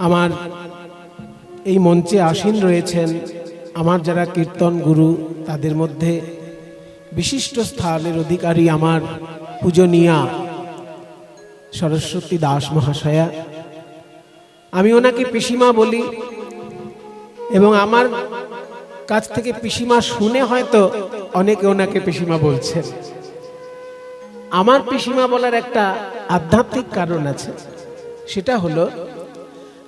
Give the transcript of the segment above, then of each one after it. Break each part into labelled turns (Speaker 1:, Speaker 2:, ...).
Speaker 1: আমার এই মঞ্চে আসীন রয়েছেন আমার যারা কীর্তন গুরু, তাদের মধ্যে বিশিষ্ট স্থানের অধিকারী আমার পূজনীয়া সরস্বতী দাস মহাশয়া। আমি ওনাকে পিসিমা বলি এবং আমার কাছ থেকে পিসিমা শুনে হয়তো অনেকে ওনাকে পিসিমা বলছেন। আমার পিসিমা বলার একটা আধ্যাত্মিক কারণ আছে, সেটা হলো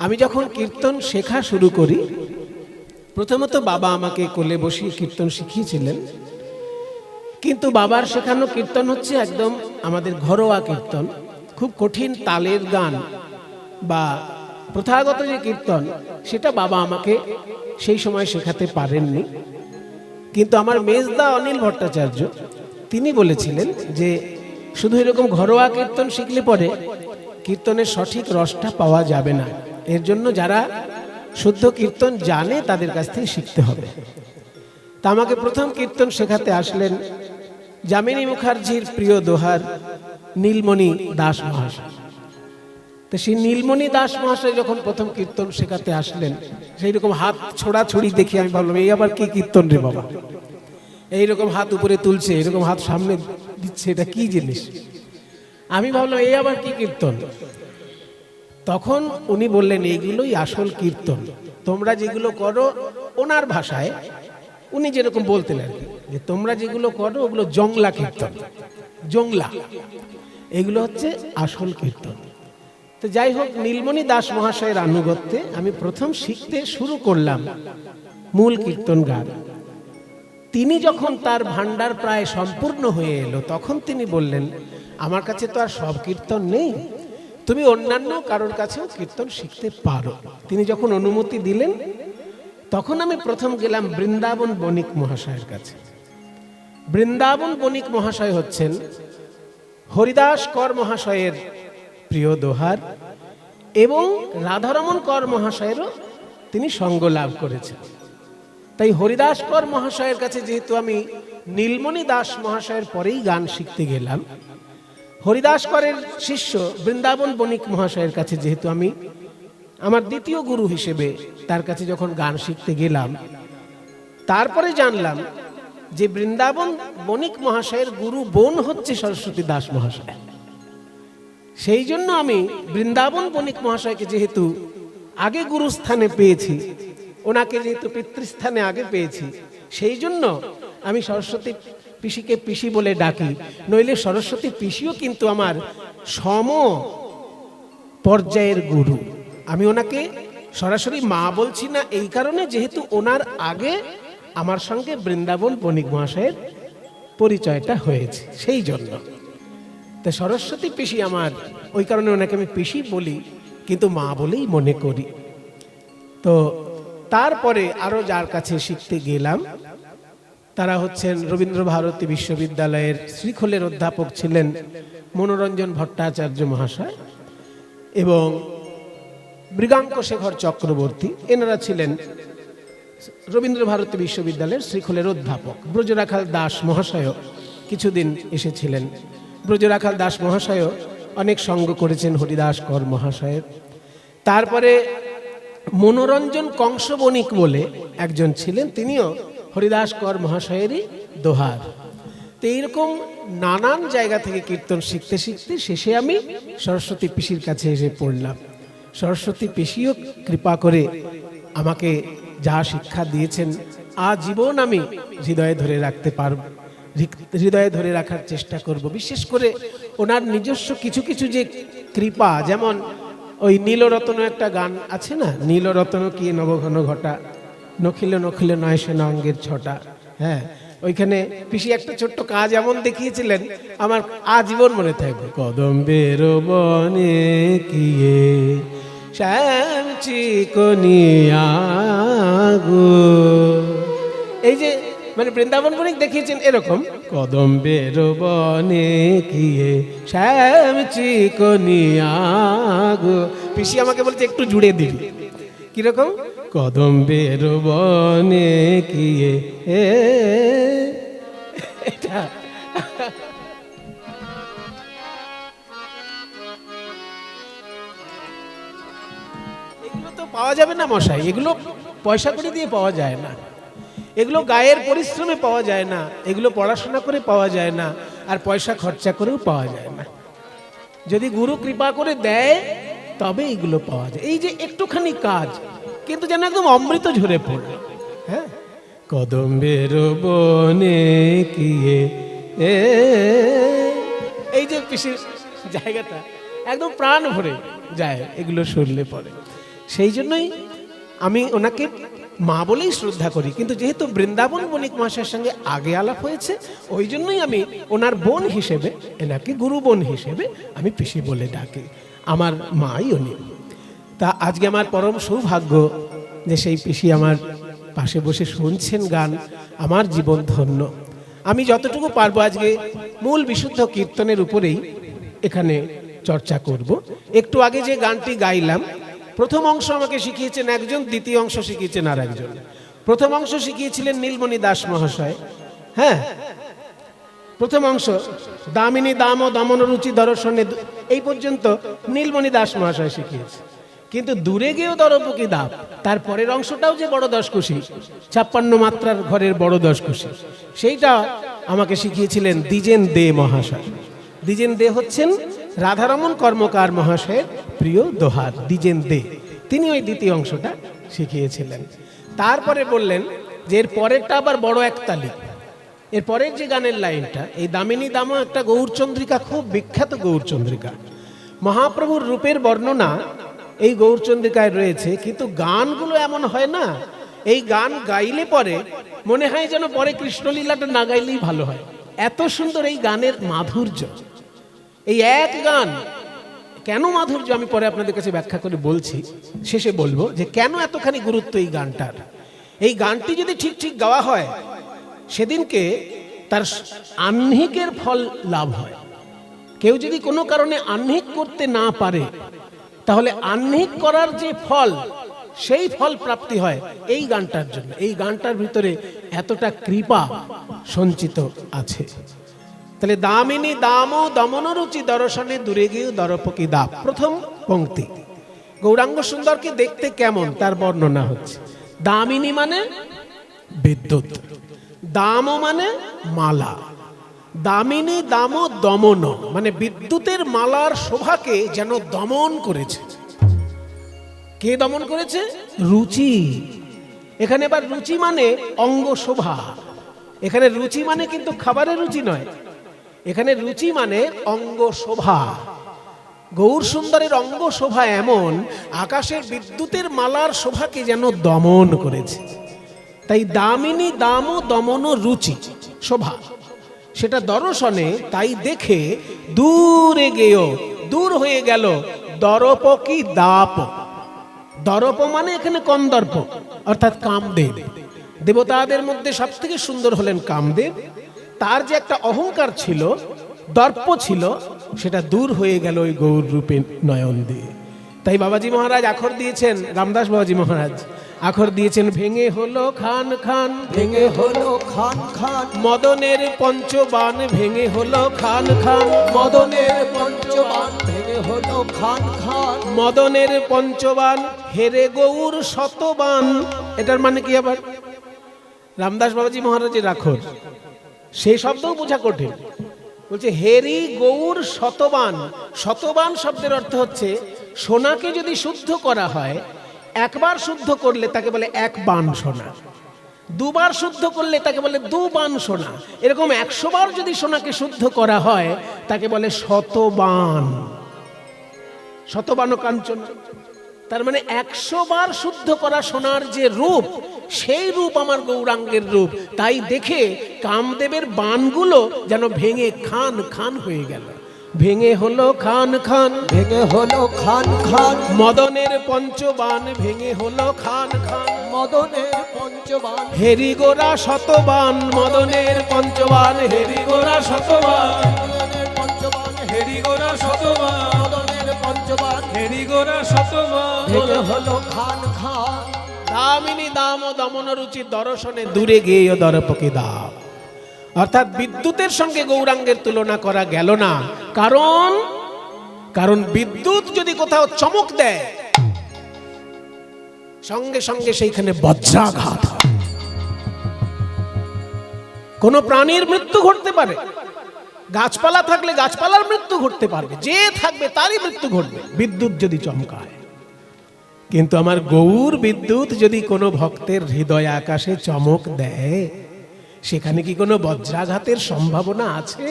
Speaker 1: আমি যখন কীর্তন শেখা শুরু করি, প্রথমত বাবা আমাকে কোলে বসিয়ে কীর্তন শিখিয়েছিলেন, কিন্তু বাবার শেখানো কীর্তন হচ্ছে একদম আমাদের ঘরোয়া কীর্তন, খুব কঠিন তালের গান বা প্রথাগত যে কীর্তন, সেটা বাবা আমাকে সেই সময় শেখাতে পারেননি। কিন্তু আমার মেজদা অনিল ভট্টাচার্য তিনি বলেছিলেন যে শুধু এরকম ঘরোয়া কীর্তন শিখলে পরে কীর্তনের সঠিক রসটা পাওয়া যাবে না, এর জন্য যারা শুদ্ধ কীর্তন জানে তাদের কাছ থেকে শিখতে হবে। তা আমাকে প্রথম কীর্তন শেখাতে আসলেন যামিনী মুখার্জির প্রিয় দোহার নীলমণি দাস মহাশয়। তো সেই নীলমণি দাস মহাশয় যখন প্রথম কীর্তন শেখাতে আসলেন, সেই রকম হাত ছোড়াছুড়ি দেখে আমি ভাবলাম এই আবার কি কীর্তন রে বাবা, এইরকম হাত উপরে তুলছে, এরকম হাত সামনে দিচ্ছে, এটা কি জিনিস? আমি ভাবলাম এই আবার কি কীর্তন। তখন উনি বললেন এইগুলোই আসল কীর্তন, তোমরা যেগুলো করো, ওনার ভাষায় উনি যেরকম বলতেন আর কি, যে তোমরা যেগুলো করো ওগুলো জংলা কীর্তন, জংলা, এগুলো হচ্ছে আসল কীর্তন। তো যাই হোক, নীলমণি দাস মহাশয়ের আনুগত্যে আমি প্রথম শিখতে শুরু করলাম মূল কীর্তন গান। তিনি যখন তার ভান্ডার প্রায় সম্পূর্ণ হয়ে এলো, তখন তিনি বললেন আমার কাছে তো আর সব কীর্তন নেই, তুমি অন্যান্য কারোর কাছেও কীর্তন শিখতে পারো। তিনি যখন অনুমতি দিলেন, তখন আমি প্রথম গেলাম বৃন্দাবন বণিক মহাশয়ের কাছে। বৃন্দাবন বণিক মহাশয় হচ্ছেন হরিদাস কর মহাশয়ের প্রিয় দোহার এবং রাধারমণ কর মহাশয়েরও তিনি সঙ্গ লাভ করেছেন। তাই হরিদাস কর মহাশয়ের কাছে যেহেতু আমি নীলমণি দাস মহাশয়ের পরেই গান শিখতে গেলাম, হরিদাস করের শিষ্য বৃন্দাবন বণিক মহাশয়ের কাছে যেহেতু আমি আমার দ্বিতীয় গুরু হিসেবে তার কাছে যখন গান শিখতে গেলাম, তারপরে জানলাম যে বৃন্দাবন বণিক মহাশয়ের গুরু বোন হচ্ছে সরস্বতী দাস মহাশয়। সেই জন্য আমি বৃন্দাবন বণিক মহাশয়কে যেহেতু আগে গুরুস্থানে পেয়েছি, ওনাকে যেহেতু পিতৃস্থানে আগে পেয়েছি, সেই জন্য আমি সরস্বতী পিসিকে পিসি বলে ডাকি। নইলে সরস্বতী পিসিও কিন্তু আমার সম পর্যায়ের গুরু। আমি ওনাকে সরাসরি মা বলছি না এই কারণে, যেহেতু ওনার আগে আমার সঙ্গে বৃন্দাবন বণিক মহাশয়ের পরিচয়টা হয়েছে, সেই জন্য। তো সরস্বতী পিসি আমার, ওই কারণে ওনাকে আমি পিসি বলি, কিন্তু মা বলেই মনে করি। তো তারপরে আরো যার কাছে শিখতে গেলাম তারা হচ্ছেন রবীন্দ্রভারতী বিশ্ববিদ্যালয়ের শ্রীখোলের অধ্যাপক ছিলেন মনোরঞ্জন ভট্টাচার্য মহাশয় এবং মৃগাঙ্ক শেখর চক্রবর্তী, এনারা ছিলেন রবীন্দ্রভারতী বিশ্ববিদ্যালয়ের শ্রীখোলের অধ্যাপক। ব্রজরাখাল দাস মহাশয়ও কিছুদিন এসেছিলেন। ব্রজরাখাল দাস মহাশয়ও অনেক সঙ্গ করেছেন হরিদাস কর মহাশয়ের। তারপরে মনোরঞ্জন কংস বণিক বলে একজন ছিলেন, তিনিও হরিদাস কর মহাশয়েরই দোহার। তো এইরকম নানান জায়গা থেকে কীর্তন শিখতে শিখতে শেষে আমি সরস্বতী পিসির কাছে এসে পড়লাম। সরস্বতী পিসিও কৃপা করে আমাকে যা শিক্ষা দিয়েছেন আজীবন আমি হৃদয়ে ধরে রাখতে পারব, হৃদয়ে ধরে রাখার চেষ্টা করব। বিশেষ করে ওনার নিজস্ব কিছু কিছু যে কৃপা, যেমন ওই নীলরত্ন একটা গান আছে না, নীলরত্ন কি নবঘন ঘটা, নখিলে নখিলে নয় সেনা অঙ্গের ছটা। হ্যাঁ, ওইখানে পিসি একটা ছোট্ট কাজ এমন দেখিয়েছিলেন, আমার আজীবন মনে থাকবে। কদম্বের বনে কিয়ে শ্যাম চিকনিয়া গো, এই যে মানে বৃন্দাবন বণিক দেখিয়েছেন এরকম, কদম্বের বনে কিয়ে শ্যাম চিকনিয়া গো। পিসি আমাকে বলছে একটু জুড়ে দিবি, কিরকম? কদম্বের বনে কিয়ে, এটা এগুলো পাওয়া যাবে না মশাই, এগুলো পয়সা করে দিয়ে পাওয়া যায় না, এগুলো গায়ের পরিশ্রমে পাওয়া যায় না, এগুলো পড়াশোনা করে পাওয়া যায় না, আর পয়সা খরচা করেও পাওয়া যায় না। যদি গুরু কৃপা করে দেয় তবে এগুলো পাওয়া যায়। এই যে একটুখানি কাজ, কিন্তু যেন একদম অমৃত ঝরে পড়ে। হ্যাঁ, কদম্বের বনে কিয়ে এই যে পিসির জায়গাটা একদম প্রাণ ভরে যায় এগুলো শুনলে পরে। সেই জন্যই আমি ওনাকে মা বলেই শ্রদ্ধা করি, কিন্তু যেহেতু বৃন্দাবন বণিক মহাশয়ের সঙ্গে আগে আলাপ হয়েছে, ওই জন্যই আমি ওনার বোন হিসেবে, এনাকে গুরু বোন হিসেবে আমি পিসি বলে ডাকি। আমার মাই উনি। তা আজকে আমার পরম সৌভাগ্য যে সেই পিসি আমার পাশে বসে শুনছেন গান, আমার জীবন ধন্য। আমি যতটুকু পারবো আজকে মূল বিশুদ্ধ কীর্তনের উপরেই এখানে চর্চা করব। একটু আগে যে গানটি গাইলাম, প্রথম অংশ আমাকে শিখিয়েছেন একজন, দ্বিতীয় অংশ শিখিয়েছেন আর একজন। প্রথম অংশ শিখিয়েছিলেন নীলমণি দাস মহাশয়। হ্যাঁ, প্রথম অংশ দামিনী দাম ও দমন রুচি দর্শনে, এই পর্যন্ত নীলমণি দাস মহাশয় শিখিয়েছে। কিন্তু দূরে গিয়েও দরপকি দাব, তারপরের অংশটাও যে বড় দশকুশি, 56 মাত্রার ঘরের বড় দশকুশি, সেইটা আমাকে শিখিয়েছিলেন দ্বিজেন দে মহাশয়। দ্বিজেন দে হচ্ছেন রাধারমণ কর্মকার মহাশয়ের প্রিয় দোহার দ্বিজেন দে, তিনি ওই দ্বিতীয় অংশটা শিখিয়েছিলেন। তারপরে বললেন যে এর পরেরটা আবার বড় একতালি। এর পরের যে গানের লাইনটা, এই দামিনী দামও একটা গৌরচন্দ্রিকা, খুব বিখ্যাত গৌরচন্দ্রিকা। মহাপ্রভুর রূপের বর্ণনা এই গৌরচন্দ্রিকায় রয়েছে, কিন্তু গানগুলো এমন হয় না, এই গান গাইলে পরে মনে হয় যেন পরে কৃষ্ণলীলাটা না গাইলেই ভালো হয়, এত সুন্দর এই গানের মাধুর্য। এই এক গান কেন মাধুর্য আমি পরে আপনাদের কাছে ব্যাখ্যা করে বলছি, শেষে বলবো যে কেন এতখানি গুরুত্ব এই গানটার। এই গানটি যদি ঠিক ঠিক গাওয়া হয়, সেদিনকে তার আহ্নিকের ফল লাভ হয়। কেউ যদি কোনো কারণে আহ্নিক করতে না পারে, তাহলে আহ্নিক করার যে ফল, সেই ফল প্রাপ্তি হয় এই গানটার জন্য। এই গানটার ভিতরে এতটা কৃপা সঞ্চিত আছে। তাহলে দামিনী দাম দমন রুচি দর্শনে দূরে গিয়ে দরপকি দাব, প্রথম পংক্তি। গৌরাঙ্গ সুন্দরকে দেখতে কেমন তার বর্ণনা হচ্ছে। দামিনী মানে বিদ্যুৎ, দাম মানে মালা, দামিনী দাম দমন মানে বিদ্যুতের মালার শোভাকে যেন দমন করেছে। কে দমন করেছে? রুচি। এখানে আবার রুচি মানে অঙ্গ শোভা। এখানে রুচি মানে কিন্তু খাবারের রুচি নয়, এখানে রুচি মানে অঙ্গ শোভা। গৌর সুন্দরের অঙ্গ শোভা এমন, আকাশের বিদ্যুতের মালার শোভাকে যেন দমন করেছে। তাই দামিনী দাম দমন রুচি শোভা, সেটা দর্শনে, তাই দেখে দূরে গেও, দূর হয়ে গেল দরপকি দাপ। দরপ মানে এখানে কন্দর্প, অর্থাৎ কামদেব। দেবতাদের মধ্যে সব থেকে সুন্দর হলেন কামদেব। তার যে একটা অহংকার ছিল, দর্প ছিল, সেটা দূর হয়ে গেল ওই গৌর রূপে নয়ন দিয়ে। তাই বাবাজি মহারাজ আখর দিয়েছেন, রামদাস বাবাজি মহারাজ আখর দিয়েছেন, ভেঙে হলো খান খান,
Speaker 2: ভেঙে হলো খান খান,
Speaker 1: মদনের পঞ্চবান ভেঙে হলো খান খান,
Speaker 2: মদনের পঞ্চবান ভেঙে হলো খান খান,
Speaker 1: মদনের পঞ্চবান হেরে গৌর শতবান। এটার মানে কি আবার? রামদাস বাবাজি মহারাজের আখর, সেই শব্দও বোঝা কঠিন। বলছে হেরি গৌর শতবান। শতবান শব্দের অর্থ হচ্ছে সোনাকে যদি শুদ্ধ করা হয়, একবার শুদ্ধ করলে তাকে বলে এক বান সোনা, দুবার শুদ্ধ করলে তাকে বলে দু বান সোনা, এরকম 100 বার যদি সোনাকে শুদ্ধ করা হয় তাকে বলে শতবান। শতবান কাঞ্চন, তার মানে 100 বার শুদ্ধ করা সোনার যে রূপ, সেই রূপ আমার গৌরাঙ্গের রূপ। তাই দেখে কামদেবের বানগুলো যেন ভেঙে খান খান হয়ে গেল। ভেঙে হলো খান খান,
Speaker 2: ভেঙে হলো খান খান,
Speaker 1: মদনের পঞ্চবান ভেঙে হলো খান খান,
Speaker 2: মদনের পঞ্চবান
Speaker 1: হেরি গোরা শতবান, মদনের পঞ্চবান হেরি গোরা শতবান,
Speaker 2: মদনের পঞ্চবান
Speaker 3: হেরি গোরা শতবার,
Speaker 2: মদনের পঞ্চবান
Speaker 3: হেরি গোরা শতবার,
Speaker 2: ভেঙে হলো খান খান।
Speaker 1: দামিনী দাম দমন রুচি দর্শনে দূরে গিয়ে দরপকি দাম। অর্থাৎ বিদ্যুতের সঙ্গে গৌরাঙ্গের তুলনা করা গেল না। কারণ বিদ্যুৎ যদি কোথাও চমক দেয়, সঙ্গে সঙ্গে সেইখানে বজ্রাঘাত হয়। কোন প্রাণীর মৃত্যু ঘটতে পারে, গাছপালা থাকলে গাছপালার মৃত্যু ঘটতে পারবে, যে থাকবে তারই মৃত্যু ঘটবে বিদ্যুৎ যদি চমকায়। কিন্তু আমার গৌর বিদ্যুৎ যদি কোনো ভক্তের হৃদয় আকাশে চমক দেয়, সেখানে কি কোনো বজ্রাঘাতের সম্ভাবনা আছে?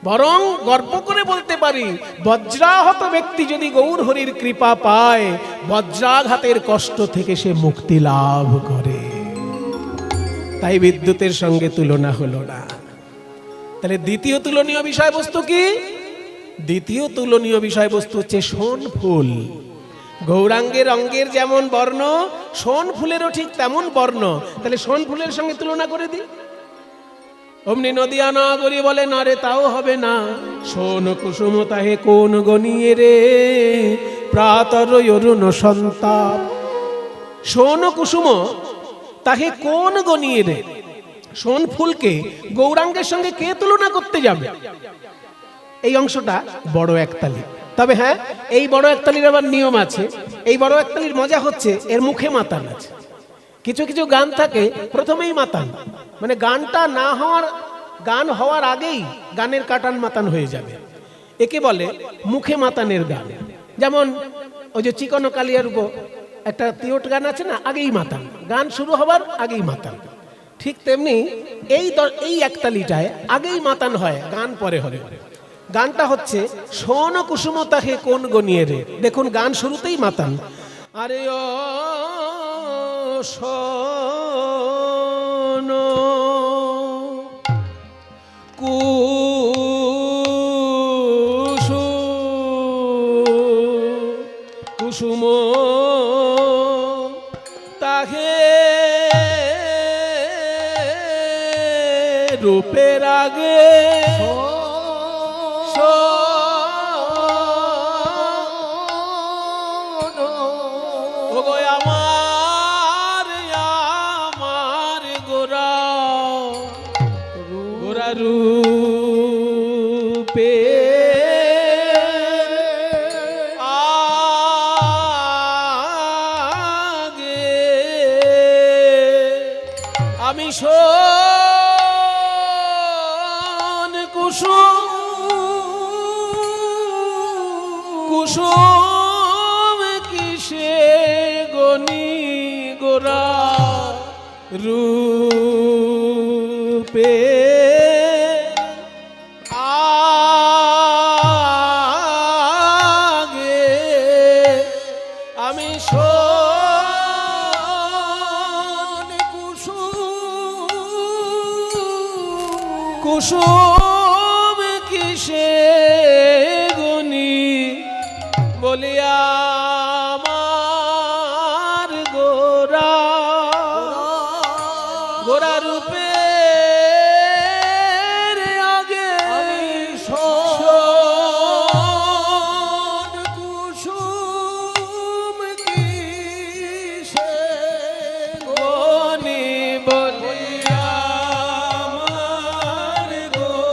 Speaker 1: বরং গর্ব করে বলতে পারি, বজ্রাহত ব্যক্তি যদি গৌর হরির কৃপা পায়, বজ্রাঘাতের কষ্ট থেকে সে মুক্তি লাভ করে। তাই বিদ্যুতের সঙ্গে তুলনা হলো না। তাহলে দ্বিতীয় তুলনীয় বিষয়বস্তু কি? দ্বিতীয় তুলনীয় বিষয়বস্তু হচ্ছে সোন ফুল। গৌরাঙ্গের অঙ্গের যেমন বর্ণ, সোন ফুলেরও ঠিক তেমন বর্ণ। তাহলে সোন ফুলের সঙ্গে তুলনা করে দিই। অমনি নদিয়া নগরী বলে, না রে তাও হবে না। সোন কুসুম তাহে কোন গনিয়ে রে, প্রাতর অরুণ সন্তাপ। সোন কুসুম তাহে কোন গনিয়ে রে, সোন ফুলকে গৌরাঙ্গের সঙ্গে কে তুলনা করতে যাবে? এই অংশটা বড় একতালি। তবে হ্যাঁ, এই বড় একতালির আবার নিয়ম আছে। এই বড় একতালির মজা হচ্ছে এর মুখে মাতান আছে। কিছু কিছু গান থাকে প্রথমেই মাতান, মানে গানটা না হওয়ার, গান হওয়ার আগেই গানের কাটান মাতান হয়ে যাবে। একে বলে মুখে মাতানের গান। যেমন ওই যে চিকন কালিয়ার উপর একটা তিওট গান আছে না, আগেই মাতান, গান শুরু হবার আগেই মাতান। ঠিক তেমনি এই একতালিটায় আগেই মাতান হয়, গান পরে হবে। গানটা হচ্ছে সোন কুসুম তাহে কোন গনিয়ে রে। দেখুন গান শুরুতেই মাতান, আরে ও সোন কুসুম তাহে রূপের আগে রূপে আগে আমি সোন কুসুম কিসে গনি গোরা রূপে আগে আমি সোন কুসুম কিসে গুনি বলিয়া আমার গোরা গোরা রূপে আগে আমি সোন কুসুম কিসে গুনি বলিয়া আমার গোরা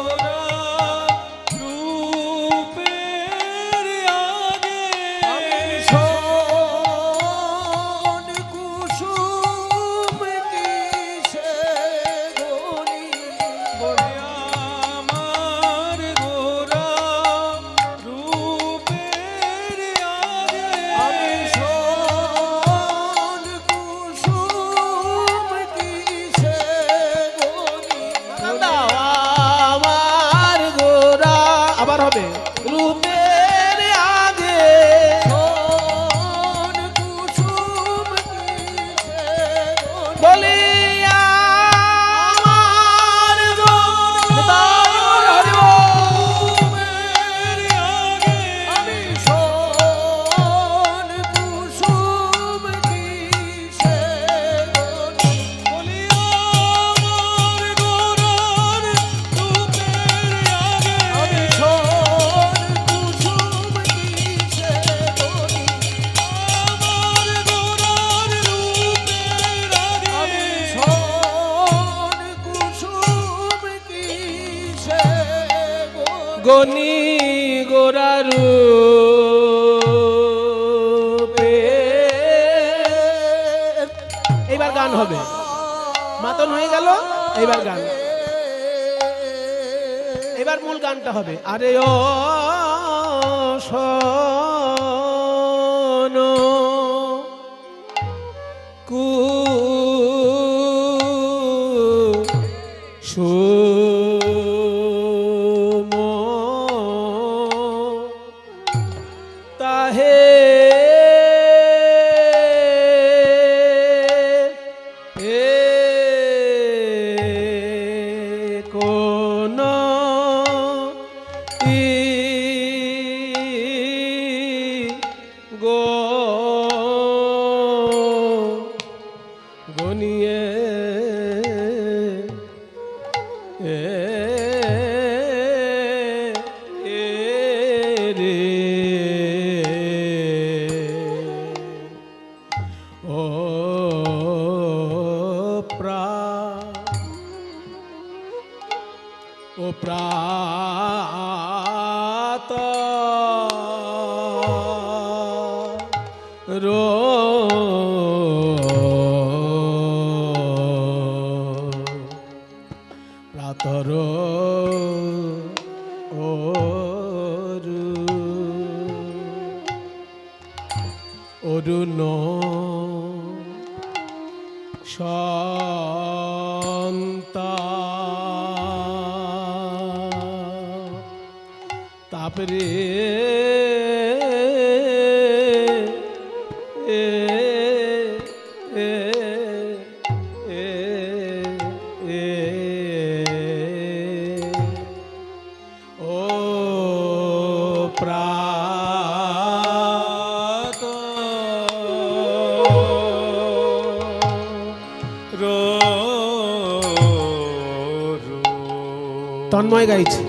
Speaker 1: রূপের আগে আমি সোন কুসুম কিসে গুনি বলিয়া আমার গোরা রূপের আগে আমি সোন কুসুম কিসে গুনি আমার গোরা আবার হবে রূপের আগে সোন কুসুম কিসে বলিয়া আমার গোরা রূপের আগে আমি সোন কুসুম কিসে বলিয়া আমার গোরার রূপের আগে আমি সোন কুসুম কিসে বলি আমার গোরার রূপের আগে আমি সোন কুসুম কিসে গনি গোরা রূপে এইবার গান হবে, মাতন হয়ে গেল, এইবার গান, এবার মূল গানটা হবে। আরে ও শোনো কুসুম তাহে কোন গো গনিয়ে রে ও প্রাত রো প্রাতর অরুণ সন্তা তাপরে ও প্রাত তন্ময় গাইছে।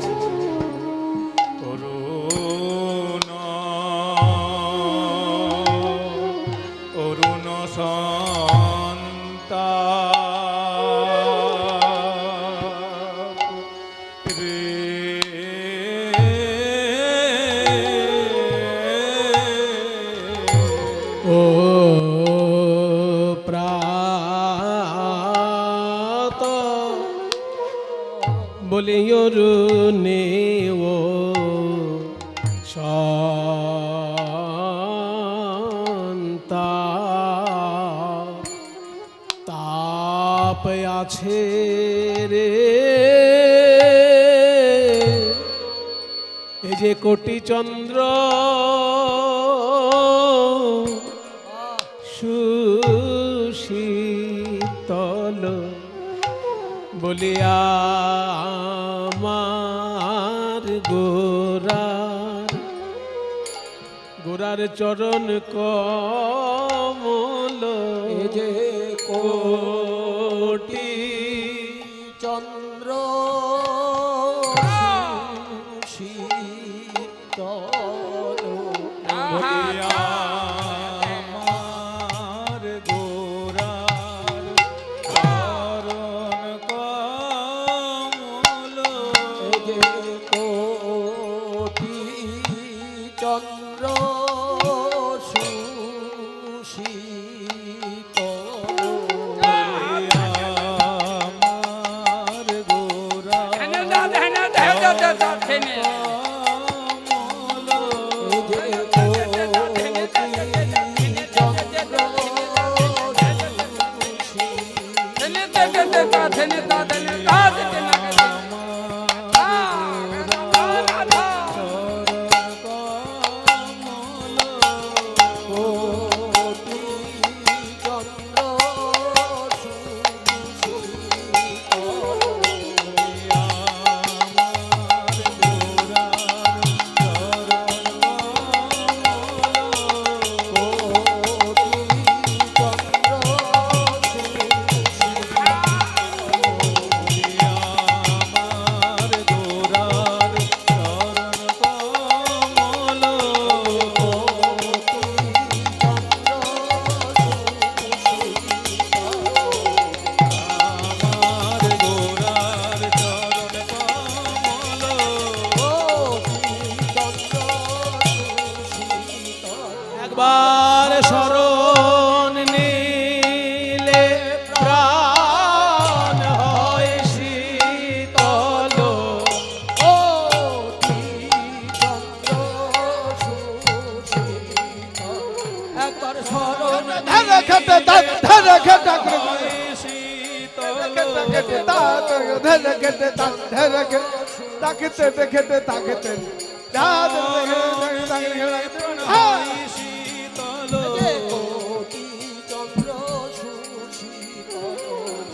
Speaker 3: অরুণ সন্তা রে
Speaker 1: ও প্রাত বলি অরুণে ও সন্তা তাপ আছে রে এই যে কোটি চন্দ্র সুশীতল বলিয়া আমার গোরার চরণ কমল
Speaker 2: এ যে
Speaker 1: কোটি
Speaker 2: চন্দ্র শীতল
Speaker 3: বলিয়া আমার গোরার চরণ কমল
Speaker 2: এ যে কোটি চন্দ্র সুশীতল
Speaker 3: আমার
Speaker 2: একবার স্মরণ
Speaker 4: ধরে খেতে দাঁত ধরে খেতে
Speaker 3: শীতল
Speaker 4: ধরে খেতে দাঁত ধরে খেতে তাকিতে দেখেতে তাকিতে দাঁত
Speaker 3: শীতল
Speaker 2: কোটি চন্দ্র সুশীতল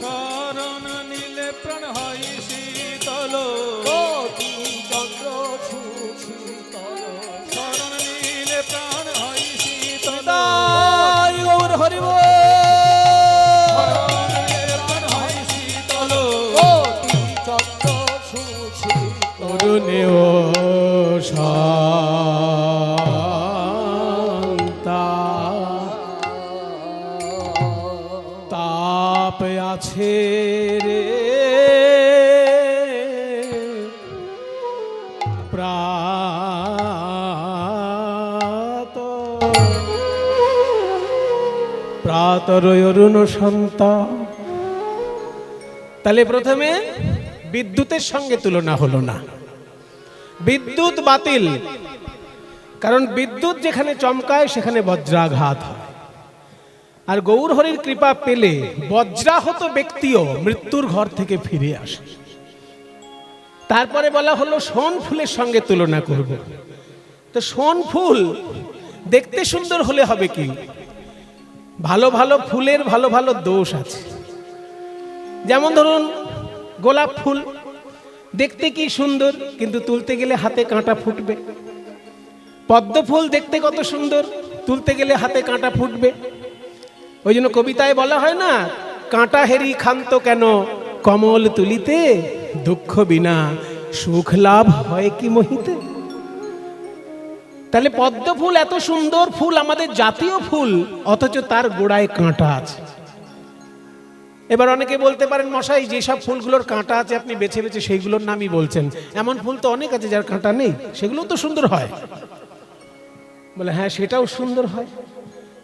Speaker 3: শরণ নীলে প্রাণ হয় শীতল
Speaker 2: কোটি চন্দ্র সুশীতল
Speaker 3: শরণ নীলে প্রাণ হয় শীতল
Speaker 2: গৌর হরিব
Speaker 3: শরণ নীলে প্রাণ হয় শীতল
Speaker 2: কোটি চন্দ্র সুশীতল
Speaker 1: অরুণে ও শান্তা তাপ আছে রে প্রাতর অরুণ শান্তা। তাহলে প্রথমে বিদ্যুতের সঙ্গে তুলনা হলো না, বিদ্যুৎ বাতিল, কারণ বিদ্যুৎ যেখানে চমকায় সেখানে বজ্রাঘাত হয়। আর গৌরহরির কৃপা পেলে বজ্রাহত ব্যক্তিও মৃত্যুর ঘর থেকে ফিরে আসে। তারপরে বলা হলো শোন ফুলের সঙ্গে তুলনা করব। তো শোন ফুল দেখতে সুন্দর হলে হবে কি? ভালো ভালো ফুলের ভালো ভালো দোষ আছে। যেমন ধরুন গোলাপ ফুল দেখতে কি সুন্দর, কিন্তু তুলতে গেলে হাতে কাঁটা ফুটবে। পদ্ম ফুল দেখতে কত সুন্দর, তুলতে গেলে হাতে কাঁটা ফুটবে। ওই জন্য কবিতায় বলা হয় না, কাঁটা হেরি ক্ষান্ত কেন কমল তুলিতে, দুঃখ বিনা সুখ লাভ হয় কি মহিতে। তাহলে পদ্ম ফুল এত সুন্দর ফুল, আমাদের জাতীয় ফুল, অথচ তার গোড়ায় কাঁটা আছে। এবার অনেকে বলতে পারেন, মশাই যেসব ফুলগুলোর কাঁটা আছে আপনি বেছে বেছে সেইগুলোর নামই বলছেন, এমন ফুল তো অনেক আছে যার কাঁটা নেই, সেগুলো তো সুন্দর হয়। বলে হ্যাঁ, সেটাও সুন্দর হয়,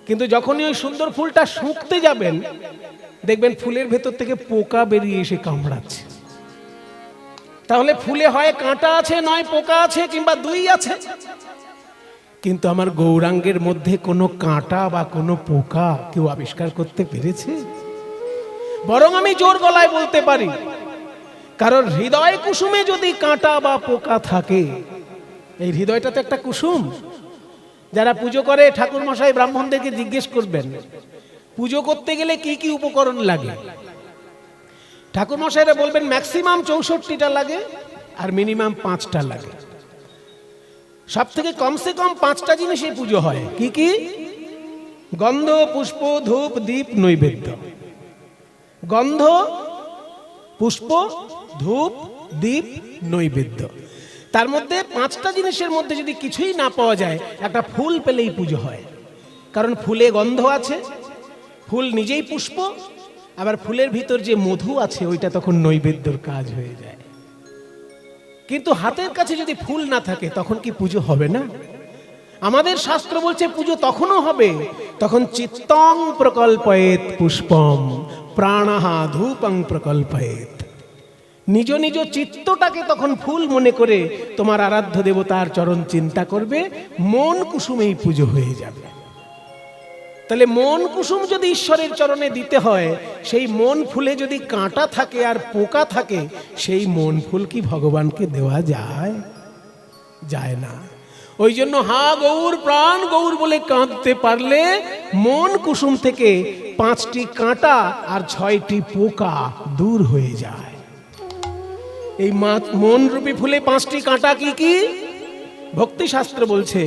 Speaker 1: কিন্তু যখনই ওই সুন্দর ফুলটা শুকতে যাবেন, দেখবেন ফুলের ভেতর থেকে পোকা বেরিয়ে এসে কামড়াচ্ছে। তাহলে ফুলে হয় কাঁটা আছে, নয় পোকা আছে, কিংবা দুই আছে। কিন্তু আমার গৌরাঙ্গের মধ্যে কোনো কাঁটা বা কোনো পোকা কেউ আবিষ্কার করতে পেরেছে? বরং আমি জোর গলায় বলতে পারি, কারণ হৃদয় কুসুমে যদি কাঁটা বা পোকা থাকে, এই হৃদয়টা তো একটা কুসুম। যারা পুজো করে ঠাকুর মশাই ব্রাহ্মণদেরকে জিজ্ঞেস করবেন, পুজো করতে গেলে কি কি উপকরণ লাগে? ঠাকুর মশাইরা বলবেন ম্যাক্সিমাম 64টা লাগে, আর মিনিমাম 5টা লাগে। সব থেকে কমসে কম 5টা জিনিসে পুজো হয়। কি কি? গন্ধ, পুষ্প, ধূপ, দীপ, নৈবেদ্য। গন্ধ, পুষ্প, ধূপ, দীপ, নৈবেদ্য। তার মধ্যে 5টা জিনিসের মধ্যে যদি কিছুই না পাওয়া যায়, একটা ফুল পেলেই পুজো হয়। কারণ ফুলে গন্ধ আছে, ফুল নিজেই পুষ্প, আবার ফুলের ভিতর যে মধু আছে ওইটা তখন নৈবেদ্যর কাজ হয়ে যায়। কিন্তু হাতের কাছে যদি ফুল না থাকে, তখন কি পুজো হবে না? আমাদের শাস্ত্র বলছে পুজো তখনও হবে, তখন চিত্তং প্রকল্পয়েত পুষ্পম প্রাণাহা ধূপং প্রকল্পয়েত। নিজ নিজ চিত্তটাকে তখন ফুল মনে করে তোমার আরাধ্য দেবতার চরণ চিন্তা করবে, মন কুসুমেই পুজো হয়ে যাবে। তাহলে মন কুসুম যদি ঈশ্বরের চরণে দিতে হয়, সেই মন ফুলে যদি কাঁটা থাকে আর পোকা থাকে, সেই মন ফুল কি ভগবানকে দেওয়া যায়? যায় না। ওই জন্য হা গৌর প্রাণ গৌর বলে কাঁদতে পারলে মন কুসুম থেকে 5টি কাঁটা আর 6টি পোকা দূর হয়ে যায়। এই মন রূপী ফুলে 5টি কাঁটা কি কি? ভক্তি শাস্ত্র বলছে,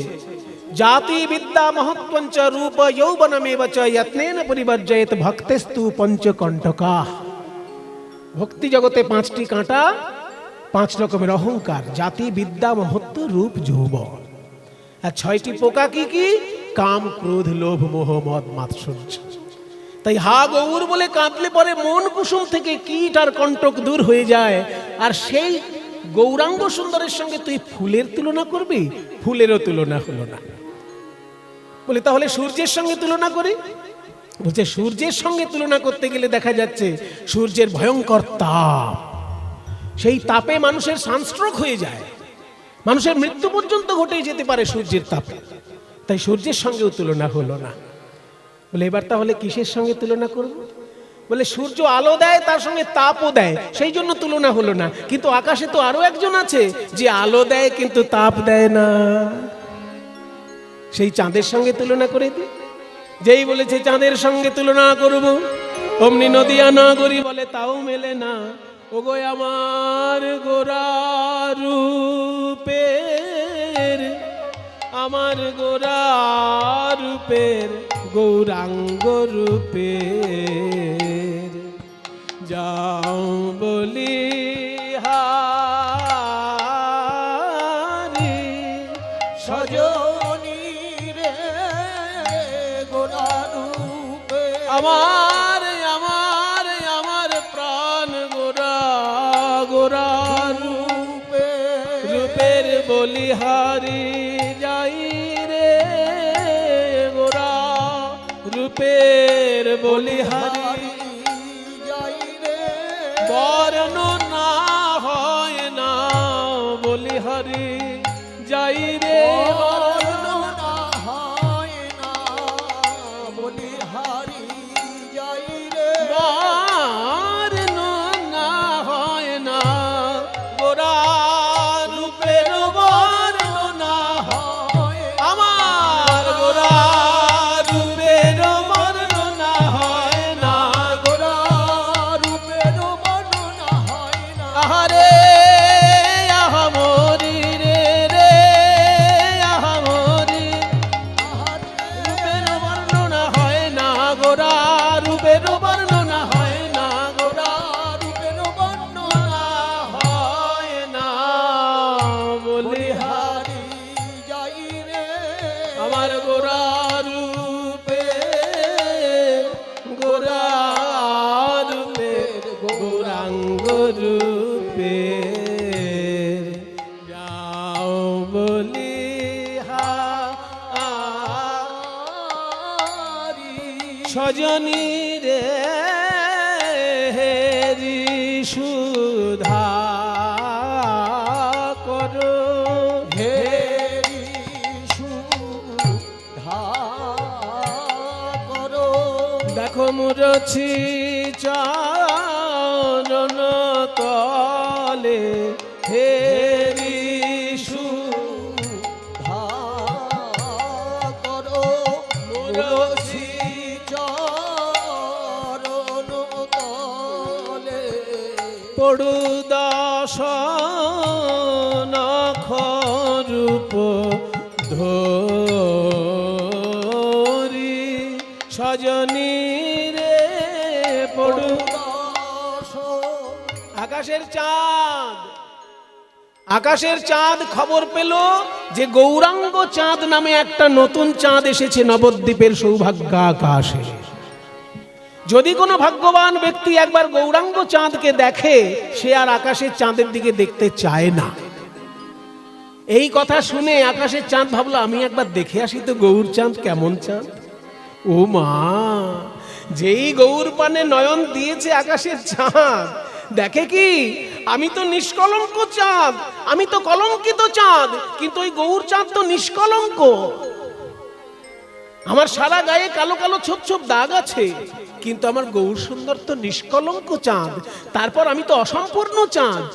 Speaker 1: জাতি বিদ্যা মহত্বঞ্চ রূপ যৌবনমেব চ যত্নেন পরিবর্জয়েত ভক্তেস্তু পঞ্চকণ্টকা। ভক্তি জগতে 5টি কাঁটা, 5 রকমের অহংকার, জাতি বিদ্যা মহত্ব রূপ যৌবন। আর 6টি পোকা কি কি? কাম, ক্রোধ, লোভ, মোহ, মদ, মাৎসর্য। তাই হা গৌর বলে কাঁদলে পরে মন কুসুম থেকে কীট আর কণ্টক দূর হয়ে যায়। আর সেই গৌরাঙ্গ সুন্দরের সঙ্গে তুই ফুলের তুলনা করবি? ফুলেরও তুলনা হলো না। বলে তাহলে সূর্যের সঙ্গে তুলনা করি? বলছে সূর্যের সঙ্গে তুলনা করতে গেলে দেখা যাচ্ছে সূর্যের ভয়ঙ্কর তাপ, সেই তাপে মানুষের সানস্ট্রোক হয়ে যায়, মানুষের মৃত্যু পর্যন্ত ঘটে যেতে পারে সূর্যের তাপে। তাই সূর্যের সঙ্গেও তুলনা হলো না। বলে এবার তাহলে কিসের সঙ্গে তুলনা করব? বলে সূর্য আলো দেয়, তার সঙ্গে তাপও দেয়, সেই জন্য তুলনা হলো না। কিন্তু আকাশে তো আরো একজন আছে যে আলো দেয় কিন্তু তাপ দেয় না, সেই চাঁদের সঙ্গে তুলনা করে দিই। যেই বলেছে চাঁদের সঙ্গে তুলনা করব, অমনি নদিয়া নাগরী বলে তাও মেলে না। ওগো আমার গোরা রূপের, আমার গোরা রূপের, গৌরাঙ্গ রূপের যাও বলি হারি
Speaker 2: সজনী রে গোরা রূপে
Speaker 1: আমার আমার আমার প্রাণ গোরা গোরা
Speaker 2: রূপে
Speaker 1: রূপের বলিহারি যাই রে গোরা রূপের বলিহারি
Speaker 2: যাই রে
Speaker 1: বর্ণনা হয় না বলিহারি যাই রে
Speaker 2: বর্ণনা হয় না বলিহারি যাই রে
Speaker 1: বর্ণনা হয় না গোরা রূপের বর্ণনা
Speaker 2: হয়
Speaker 1: আমার গোরা রূপের বর্ণনা হয় না
Speaker 2: গোরা রূপের বর্ণনা হয় না
Speaker 1: আহারে আহামরি রে রে আহামরি রূপের বর্ণনা হয় না গোরা রূপের বর্ণনা হয় না গোরা
Speaker 2: রূপের বর্ণনা
Speaker 1: হয় না বলিহারি
Speaker 2: বলিহারি যাই রে
Speaker 1: আমার গোরা রূপে গোরা রূপের গৌরাঙ্গ রূপে যাও বলি হারি সজনী রে হেরি সুধা করো
Speaker 2: হেরি সুধা করো
Speaker 1: দেখো মুরছি চরণ তলে হেরি
Speaker 2: সুধা করো মুরছি চরণ তলে
Speaker 1: পড়ু দশ নখ রূপ ধরি সজনী রে পড়ু আকাশের চাঁদ, আকাশের চাঁদ খবর পেল যে গৌরাঙ্গ চাঁদ নামে একটা নতুন চাঁদ এসেছে নবদ্বীপের সৌভাগ্য আকাশে। যদি কোনো ভাগ্যবান ব্যক্তি একবার গৌরাঙ্গ চাঁদকে দেখে, সে আর আকাশের চাঁদের দিকে দেখতে চায় না। এই কথা শুনে আকাশের চাঁদ ভাবলো আমি একবার দেখে আসি তো গৌর চাঁদ কেমন চাঁদ। ও মা, যেই গৌর পানে নয়ন দিয়েছে আকাশের চাঁদ, দেখে কি আমি তো নিষ্কলঙ্ক চাঁদ, আমি তো কলঙ্কিত চাঁদ, কিন্তু ওই গৌর চাঁদ তো নিষ্কলঙ্ক। আমার সারা গায়ে কালো কালো ছোপ ছোপ দাগ আছে, কিন্তু আমার গৌর সুন্দর তো নিষ্কলঙ্ক চাঁদ। তারপর আমি তো অসম্পূর্ণ চাঁদ,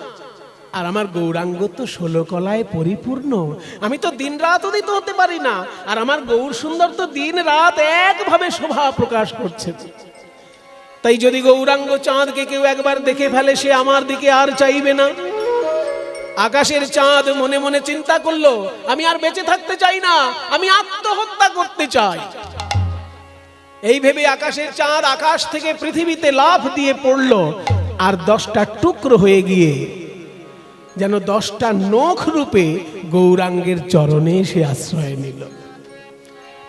Speaker 1: আর আমার গৌরাঙ্গ তো 16 কলায় পরিপূর্ণ। আমি তো দিন রাত উদিত হতে পারি না, আর আমার গৌর সুন্দর তো দিন রাত একভাবে শোভা প্রকাশ করছে। তাই যদি গৌরাঙ্গ চাঁদকে কেউ একবার দেখে ফেলে, সে আমার দিকে আর চাইবে না। আকাশের চাঁদ মনে মনে চিন্তা করলো, আমি আর বেঁচে থাকতে চাই না, আমি আত্মহত্যা করতে চাই। এই ভেবে আকাশের চাঁদ আকাশ থেকে পৃথিবীতে লাফ দিয়ে পড়ল, আর 10টা টুকরো হয়ে গিয়ে যেন 10টা নখ রূপে গৌরাঙ্গের চরণে সে আশ্রয় নিল।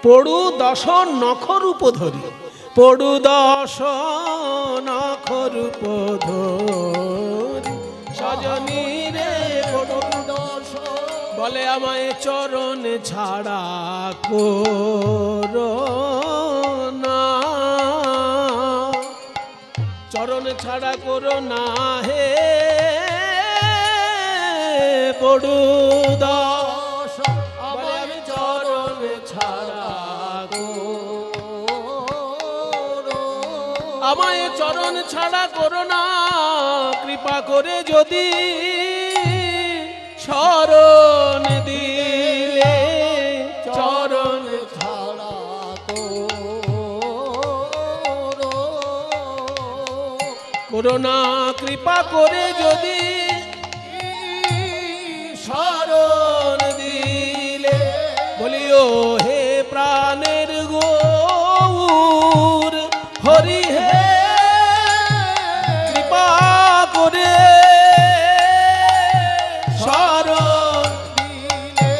Speaker 1: পড়ু 10 নখ রূপ ধরি, পড়ু 10 নখ রূপ ধরি সজনী রে পড়ু 10। বলে আমায় চরণ ছাড়া করো না, চরণ ছাড়া করো না হে পড়ু 10। বলে আমি চরণ ছাড়া আমায় চরণ ছাড়া করো না কৃপা করে যদি শরণ দিলে চরণ
Speaker 2: ছাড়া
Speaker 1: করোনা কৃপা করে যদি শরণ দিলে বলিও হে প্রাণের গৌর হরি হে কৃপা করে শরণ
Speaker 2: দিলে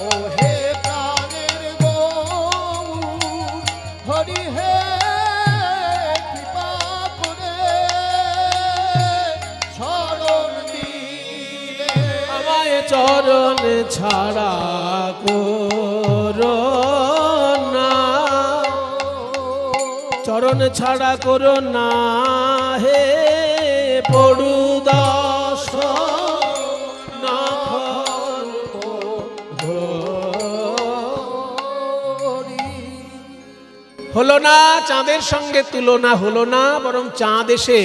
Speaker 2: ও হে প্রাণের গৌর হরি হে কৃপা করে শরণ দিলে
Speaker 1: আমায় চরণ ছাড়া করো না চরণ ছাড়া করো না হে পড়ুদাস হলো না চাঁদের সঙ্গে তুলনা হলো না বরং চাঁদ এসে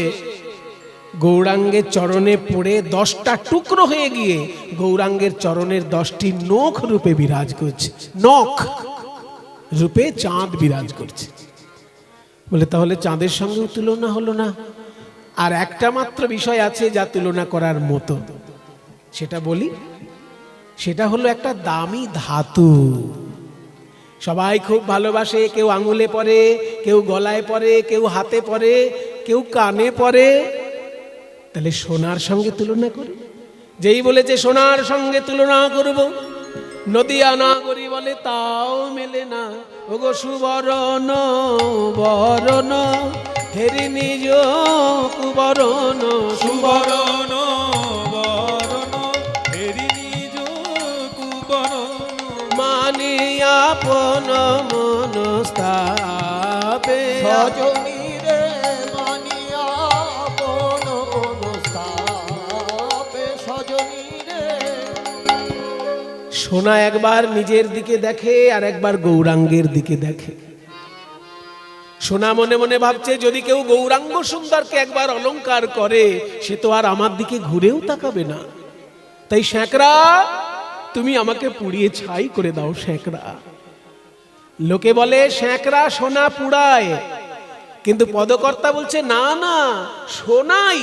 Speaker 1: গৌরাঙ্গের চরণে পড়ে 10টা টুকরো হয়ে গিয়ে গৌরাঙ্গের চরণের 10টি নখ রূপে বিরাজ করছে নখ রূপে চাঁদ বিরাজ করছে বলে তাহলে চাঁদের সঙ্গেও তুলনা হলো না আর একটা মাত্র বিষয় আছে যা তুলনা করার মতো সেটা বলি সেটা হলো একটা দামি ধাতু সবাই খুব ভালোবাসে কেউ আঙুলে পরে কেউ গলায় পরে কেউ হাতে পরে কেউ কানে পরে তাহলে সোনার সঙ্গে তুলনা করি যেই বলেছে সোনার সঙ্গে তুলনা করব নদিয়া না করি বলে তাও মেলে না ওগো সুবরণ বরণ হেরি নিজ কুবরণ সুবরণ
Speaker 3: বরণ হেরি নিজ কুবরণ
Speaker 1: মানিয়া আপন মনস্তাপে
Speaker 2: সজনী রে মানিয়া বন মনস্তাপে সজনী রে
Speaker 1: সোনা একবার নিজের দিকে দেখে আর একবার গৌরাঙ্গের দিকে দেখে সোনা মনে মনে ভাবছে যদি কেউ গৌরাঙ্গ সুন্দরকে একবার অলংকার করে সে তো আর আমার দিকে ঘুরেও তাকাবে না তাই শ্যাকরা তুমি আমাকে পুড়িয়ে ছাই করে দাও শ্যাকরা লোকে বলে শ্যাকরা সোনা পুড়ায় কিন্তু পদকর্তা বলছে না না সোনাই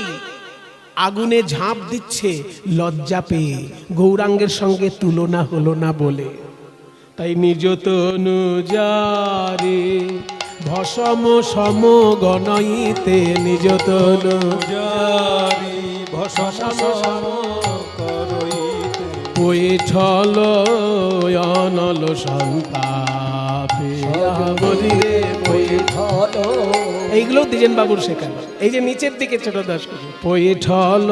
Speaker 1: আগুনে ঝাঁপ দিচ্ছে লজ্জা পেয়ে গৌরাঙ্গের সঙ্গে তুলনা হলো না বলে তাই নিজ তনু যারে ভসম সম গণইতে নিজ তনু
Speaker 3: জারি ভসম করইতে
Speaker 1: পৈঠল অনল সন্তাপে বলি রে
Speaker 2: হলো
Speaker 1: এইগুলো দ্বিজেন বাবুর শেখানো এই যে নিচের দিকে ছোট দাস করে পৈঠল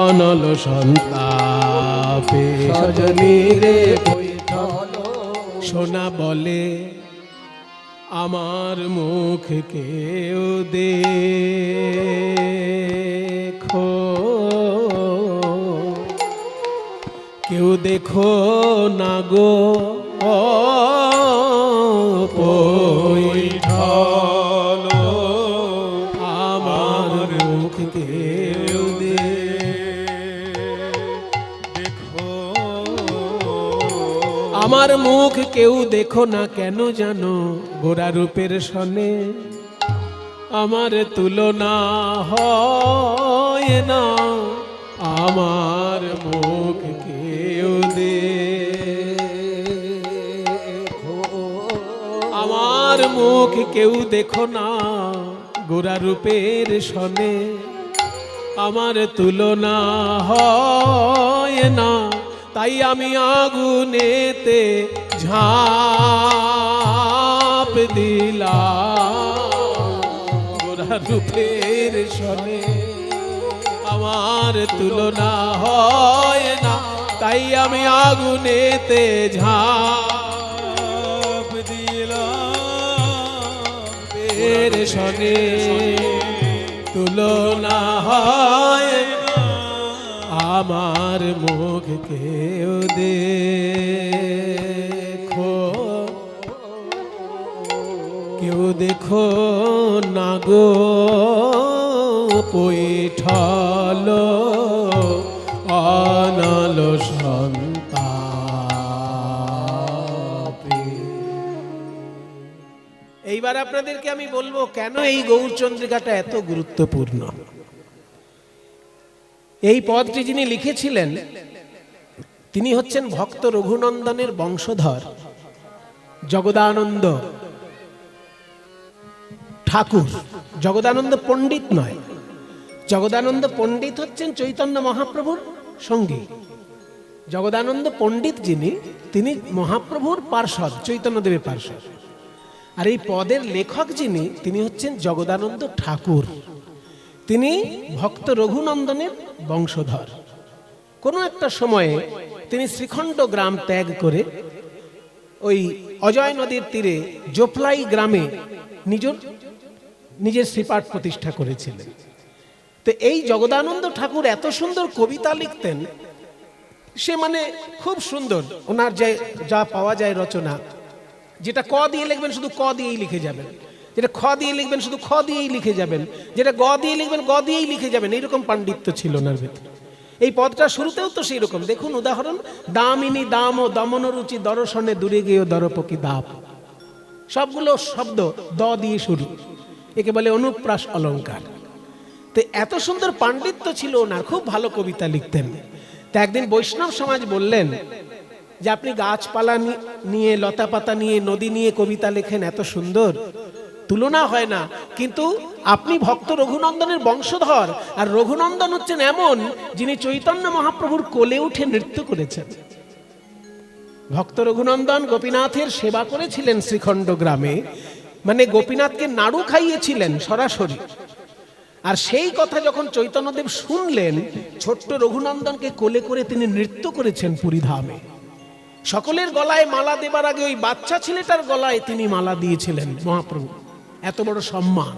Speaker 1: অনল সন্তাপে সজনী রে পৈঠল সোনা বলে আমার মুখ কেউ দেখো কেউ দেখো না গো পৈঠল আমার মুখ কেউ
Speaker 3: দেখো
Speaker 1: আমার মুখ কেউ দেখো না কেন জানো গোরা রূপের সনে আমার তুলনা হয় না আমার মুখ কেউ দেখো আমার মুখ কেউ দেখো না গোরা রূপের সনে আমার তুলনা হয় না তাই আমি আগুনেতে ঝাঁপ দিলাম গোরা রূপের সনে আমার তুলনা হয় না তাই আমি আগুনেতে ঝাঁপ
Speaker 3: দিলাম
Speaker 1: এর সনে তুলনা হয় না আমার মুখ কেউ দেখো কেউ দেখো না গো পৈঠাল আনালো সন্তাপে। এইবার আপনাদেরকে আমি বলবো কেন এই গৌরচন্দ্রিকাটা এত গুরুত্বপূর্ণ। এই পদটি যিনি লিখেছিলেন তিনি হচ্ছেন ভক্ত রঘুনন্দনের বংশধর জগদানন্দ ঠাকুর। জগদানন্দ পণ্ডিত নয়, জগদানন্দ পণ্ডিত হচ্ছেন চৈতন্য মহাপ্রভুর সঙ্গী। জগদানন্দ পণ্ডিত যিনি, তিনি মহাপ্রভুর পার্ষদ, চৈতন্যদেবের পার্ষদ। আর এই পদের লেখক যিনি, তিনি হচ্ছেন জগদানন্দ ঠাকুর। তিনি ভক্ত রঘুনন্দনের বংশধর। কোনো একটা সময়ে তিনি শ্রীখণ্ড গ্রাম ত্যাগ করে ওই অজয় নদীর তীরে জোপলাই গ্রামে নিজের শ্রীপাঠ প্রতিষ্ঠা করেছিলেন। তো এই জগদানন্দ ঠাকুর এত সুন্দর কবিতা লিখতেন, সে মানে খুব সুন্দর। ওনার যা পাওয়া যায় রচনা, যেটা ক দিয়ে লিখবেন শুধু ক দিয়েই লিখে যাবেন, যেটা খ দিয়ে লিখবেন শুধু খ দিয়েই লিখে যাবেন, যেটা গ দিয়ে লিখবেন গ দিয়েই লিখে যাবেন, এইরকম পাণ্ডিত্য ছিল ওনার ভেতরে। এই পদটা শুরুতেও তো সেই রকম। দেখুন উদাহরণ, দামিনী দাম ও দমন রুচি দর্শনে দূরে গিয়ে দরপকি দাপ, সবগুলো শব্দ দ দিয়ে শুরু, একে বলে অনুপ্রাস অলঙ্কার। তো এত সুন্দর পাণ্ডিত্য ছিল ওনার, খুব ভালো কবিতা লিখতেন। তা একদিন বৈষ্ণব সমাজ বললেন যে আপনি গাছপালা নিয়ে, লতা পাতা নিয়ে, নদী নিয়ে কবিতা লেখেন, এত সুন্দর, তুলনা হয় না, কিন্তু আপনি ভক্ত রঘুনন্দনের বংশধর। আর রঘুনন্দন হচ্ছেন এমন যিনি চৈতন্য মহাপ্রভুর কোলে উঠে নৃত্য করেছেন। ভক্ত রঘুনন্দন গোপীনাথের সেবা করেছিলেন শ্রীখণ্ড গ্রামে, মানে গোপীনাথকে নাড়ু খাইয়েছিলেন সরাসরি। আর সেই কথা যখন চৈতন্যদেব শুনলেন, ছোট্ট রঘুনন্দনকে কোলে করে তিনি নৃত্য করেছেন পুরীধামে। সকলের গলায় মালা দেবার আগে ওই বাচ্চা ছেলেটার গলায় তিনি মালা দিয়েছিলেন মহাপ্রভু, এত বড় সম্মান।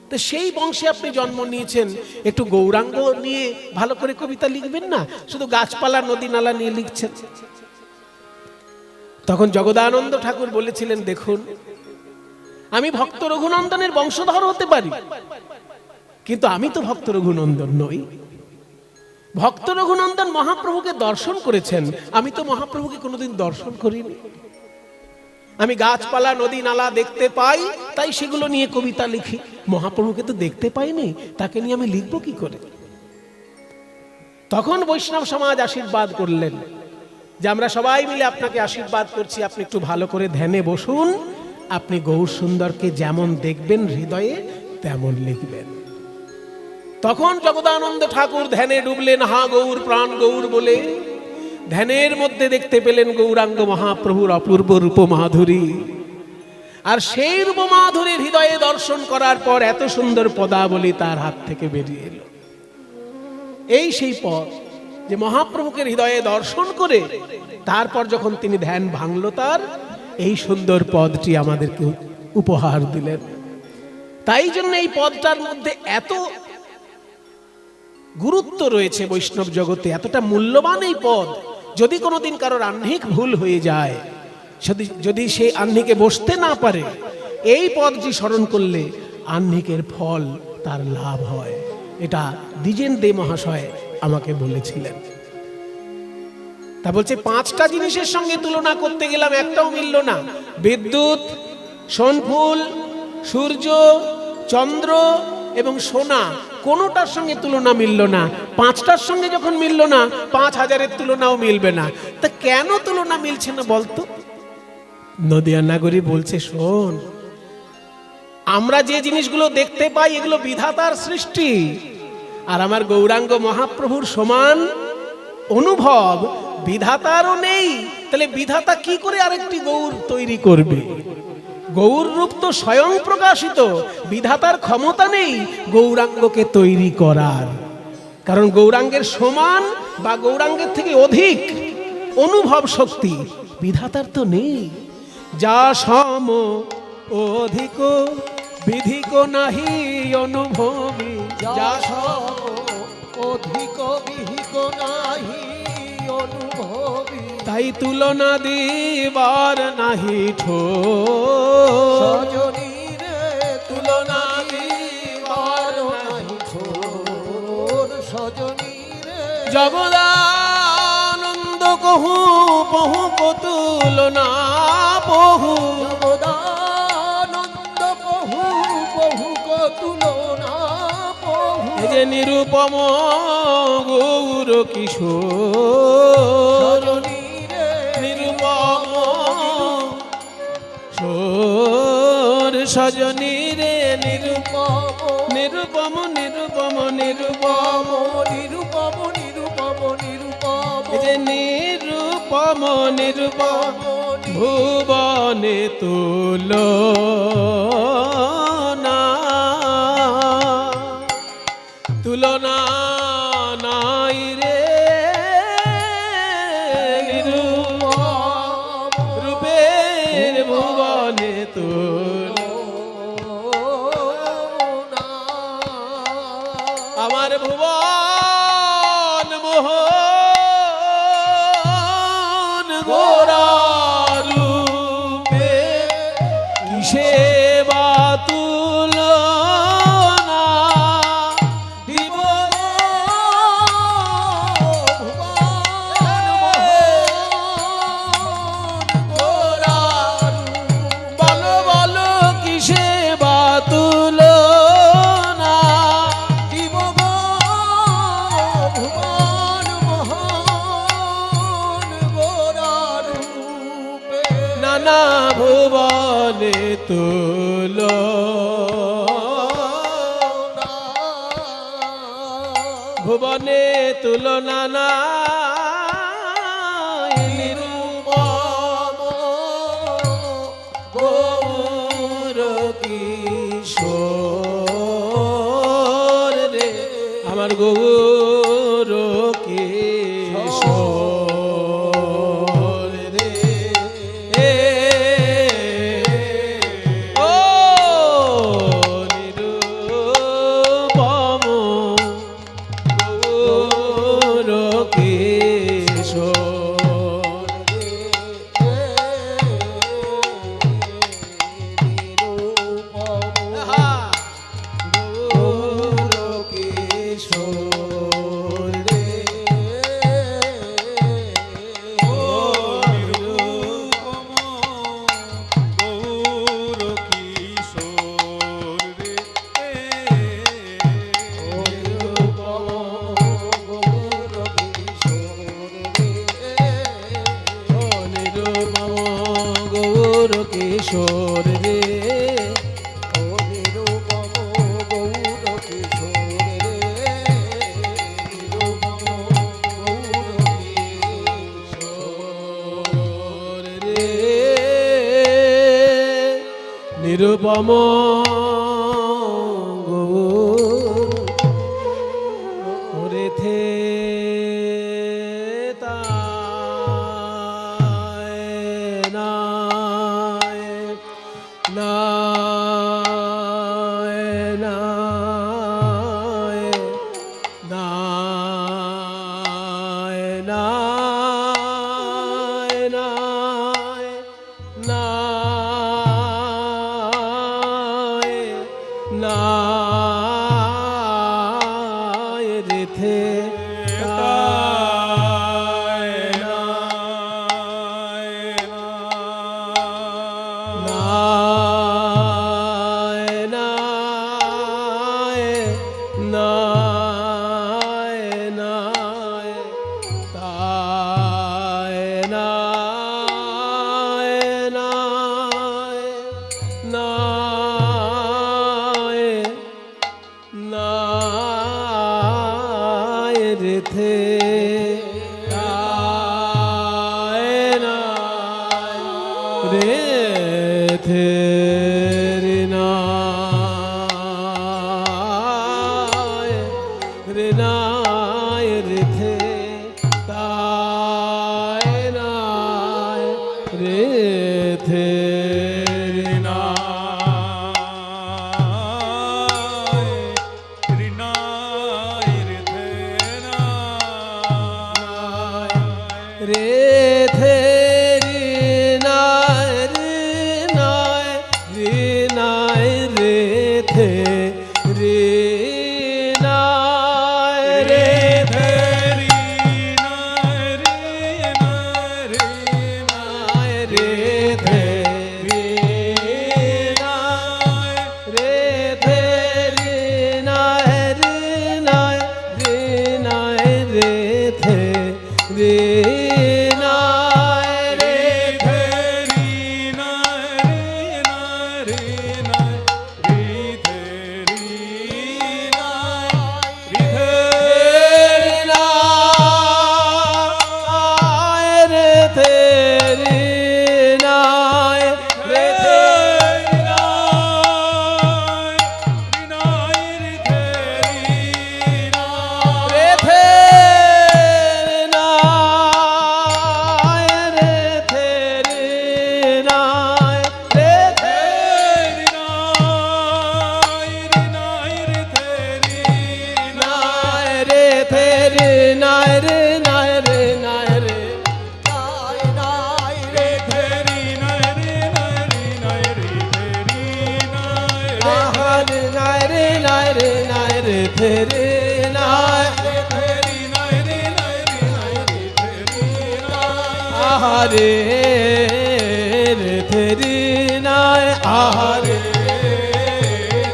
Speaker 1: তো সেই বংশে আপনি জন্ম নিয়েছেন, একটু গৌরাঙ্গ নিয়ে ভালো করে কবিতা লিখবেন না, শুধু গাছপালা নদী নালা নিয়ে লিখছেন। তখন জগদানন্দ ঠাকুর বলেছিলেন, দেখুন আমি ভক্ত রঘুনন্দনের বংশধর হতে পারি, কিন্তু আমি তো ভক্ত রঘুনন্দন নই। ভক্ত রঘুনন্দন মহাপ্রভুকে দর্শন করেছেন, আমি তো মহাপ্রভুকে কোনোদিন দর্শন করিনি। আমি গাছপালা নদী নালা দেখতে পাই, তাই সেগুলো নিয়ে কবিতা লিখি। মহাপ্রভুকে তো দেখতে পাইনি, তাকে নিয়ে আমি লিখবো কি করে? তখন বৈষ্ণব সমাজ আশীর্বাদ করলেন যে আমরা সবাই মিলে আপনাকে আশীর্বাদ করছি, আপনি একটু ভালো করে ধ্যানে বসুন, আপনি গৌর সুন্দরকে যেমন দেখবেন হৃদয়ে তেমন লিখবেন। তখন জগদানন্দ ঠাকুর ধ্যানে ডুবলেন, হা গৌর প্রাণ গৌর বলে। ধ্যানের মধ্যে দেখতে পেলেন গৌরাঙ্গ মহাপ্রভুর অপূর্ব রূপ মাধুরী। আর সেই রূপ মাধুরীর হৃদয়ে দর্শন করার পর এত সুন্দর পদাবলী তার হাত থেকে বেরিয়ে এলো। এই সেই পদ যে মহাপ্রভুকে হৃদয়ে দর্শন করে তারপর যখন তিনি ধ্যান ভাঙল, তার এই সুন্দর পদটি আমাদেরকে উপহার দিলেন। তাই জন্য এই পদটার মধ্যে এত গুরুত্ব রয়েছে বৈষ্ণব জগতে, এতটা মূল্যবান এই পদ। যদি কোনোদিন কারোর আহ্নিক ভুল হয়ে যায়, যদি সে আহ্নিকে বসতে না পারে, এই পদটি স্মরণ করলে আহ্নিকের ফল তার লাভ হয়। এটা দ্বিজেন দে মহাশয় আমাকে বলেছিলেন। তা বলছে 5টা জিনিসের সঙ্গে তুলনা করতে গেলাম, একটাও মিলল না। বিদ্যুৎ, সোনফুল, সূর্য, চন্দ্র এবং সোনা, কোনোটার সঙ্গে তুলনা মিলল না। 5টার সঙ্গে যখন মিলল না, 5000-এর তুলনাও মিলবে না। তা কেন তুলনা মিলছে না বলতো? নদিয়া নাগরী বলছে, শোন, আমরা যে জিনিসগুলো দেখতে পাই এগুলো বিধাতার সৃষ্টি, আর আমার গৌরাঙ্গ মহাপ্রভুর সমান অনুভব বিধাতারও নেই। তাহলে বিধাতা কি করে আরেকটি গৌর তৈরি করবে? গৌর রূপ তো স্বয়ং প্রকাশিত, বিধাতার ক্ষমতা নেই গৌরাঙ্গকে তৈরি করার। কারণ গৌরাঙ্গের সমান বা গৌরাঙ্গের থেকে অধিক অনুভব শক্তি বিধাতার তো নেই। যা সম অধিক বিধিক নাহি অনুভবী,
Speaker 2: যা সম অধিক বিহিক নাহি অনুভবী,
Speaker 1: তাই তুলনা দিবার নাহি ঠো
Speaker 2: সজনী
Speaker 1: জগদানন্দ কহু বহু কতুল না বহু
Speaker 2: জগদানন্দ বহু বহু তুলনা বহু
Speaker 1: এই যে নিরূপম গৌর কিশোর নিরূপম সোর সজনী রে নিরূপম নিরূপম নিরূপম নিরূপম
Speaker 2: নিরূপম নিরূপম নিরূপম
Speaker 1: এই যে নিরূপম নিরূপম ভুবনে তুলনা তুলনা নাই রে নিরূপম রূপের ভুবনে আমার ভুবন মোহন গোরা রূপে কিসে বা তুলনা দিব গোরা বলো বলো কিসে বা তুলনা
Speaker 2: দিব গো ভুবন মোহন গোরার রূপে
Speaker 1: নানা ভুবনে তুল ভুবনে তুলনা না নিরূপম গৌর কিশোর রে আমার গৌর কিশোর রে ও নিরূপম গৌর কিশোর আহা, গৌর কিশোর রে ও নিরূপম
Speaker 3: গৌর কিশোর রে
Speaker 1: নিরূপম গৌর কিশোর রে নিরূপম গৌর থে তায় নায় নায় নায় নায় নায় নায় নায় নায় রে থে তায় নায় নায় নায় নায় তায় নায় নায় নায় নায় রে থে তায় নায় রে থে রে নায় রে নায় রে থে তায় নায় রে থে রে রে থে রে নায় রে নায় রে নায় আহারে নাই রে নাই রে নাই রে ফেরে নাই
Speaker 3: ফেরি নাই রে নাই রে নাই রে ফেরি নাই
Speaker 1: আহারে রে ফেরি নাই আহারে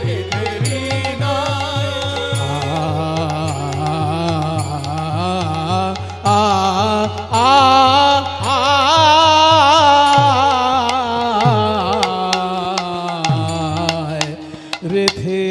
Speaker 3: রে ফেরি নাই
Speaker 1: রেথে